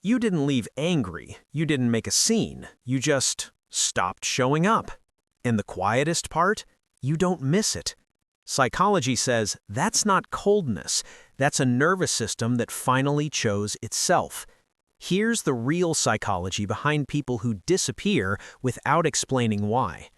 You didn't leave angry, you didn't make a scene, you just stopped showing up. And the quietest part? You don't miss it. Psychology says that's not coldness, that's a nervous system that finally chose itself. Here's the real psychology behind people who disappear without explaining why.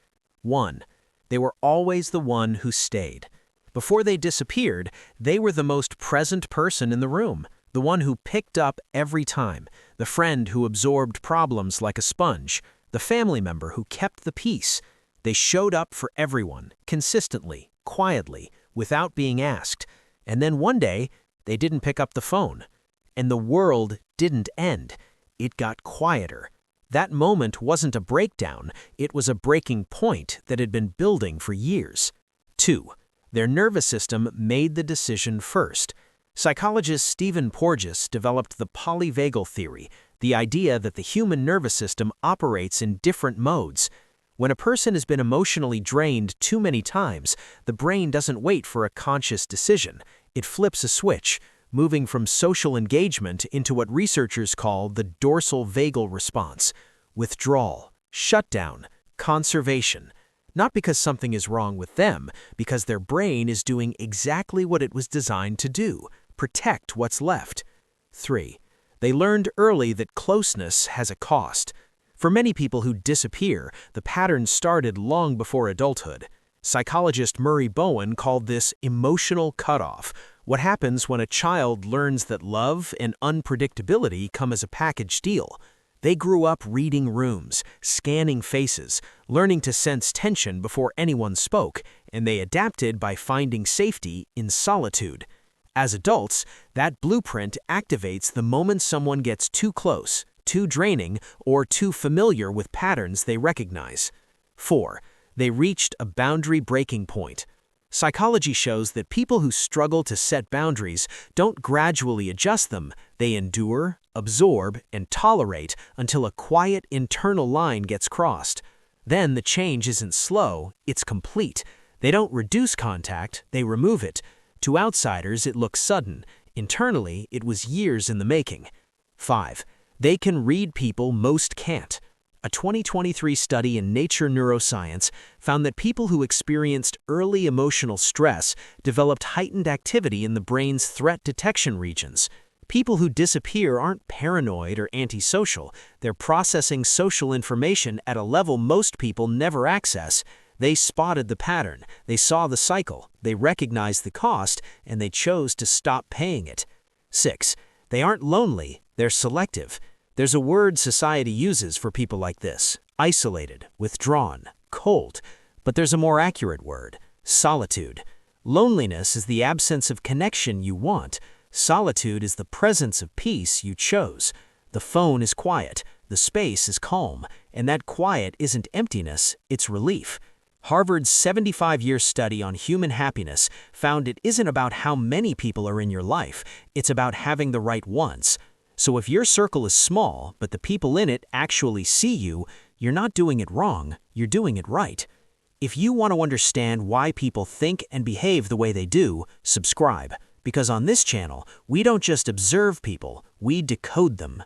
1. They were always the one who stayed. Before they disappeared, they were the most present person in the room, the one who picked up every time, the friend who absorbed problems like a sponge, the family member who kept the peace. They showed up for everyone, consistently, quietly, without being asked. And then one day, they didn't pick up the phone. And the world didn't end. It got quieter. That moment wasn't a breakdown, it was a breaking point that had been building for years. 2. Their nervous system made the decision first. Psychologist Stephen Porges developed the polyvagal theory, the idea that the human nervous system operates in different modes. When a person has been emotionally drained too many times, the brain doesn't wait for a conscious decision. It flips a switch, moving from social engagement into what researchers call the dorsal vagal response: withdrawal, shutdown, conservation. Not because something is wrong with them, because their brain is doing exactly what it was designed to do: protect what's left. 3. They learned early that closeness has a cost. For many people who disappear, the pattern started long before adulthood. Psychologist Murray Bowen called this emotional cutoff. What happens when a child learns that love and unpredictability come as a package deal? They grew up reading rooms, scanning faces, learning to sense tension before anyone spoke, and they adapted by finding safety in solitude. As adults, that blueprint activates the moment someone gets too close, too draining, or too familiar with patterns they recognize. 4. They reached a boundary breaking point. Psychology shows that people who struggle to set boundaries don't gradually adjust them. They endure, absorb, and tolerate until a quiet internal line gets crossed. Then the change isn't slow, it's complete. They don't reduce contact, they remove it. To outsiders, it looks sudden. Internally, it was years in the making. 5. They can read people most can't. A 2023 study in Nature Neuroscience found that people who experienced early emotional stress developed heightened activity in the brain's threat detection regions. People who disappear aren't paranoid or antisocial. They're processing social information at a level most people never access. They spotted the pattern, they saw the cycle, they recognized the cost, and they chose to stop paying it. 6. They aren't lonely, they're selective. There's a word society uses for people like this: isolated, withdrawn, cold. But there's a more accurate word: solitude. Loneliness is the absence of connection you want. Solitude is the presence of peace you chose. The phone is quiet, the space is calm, and that quiet isn't emptiness, it's relief. Harvard's 75-year study on human happiness found it isn't about how many people are in your life, it's about having the right ones. So if your circle is small, but the people in it actually see you, you're not doing it wrong, you're doing it right. If you want to understand why people think and behave the way they do, subscribe. Because on this channel, we don't just observe people, we decode them.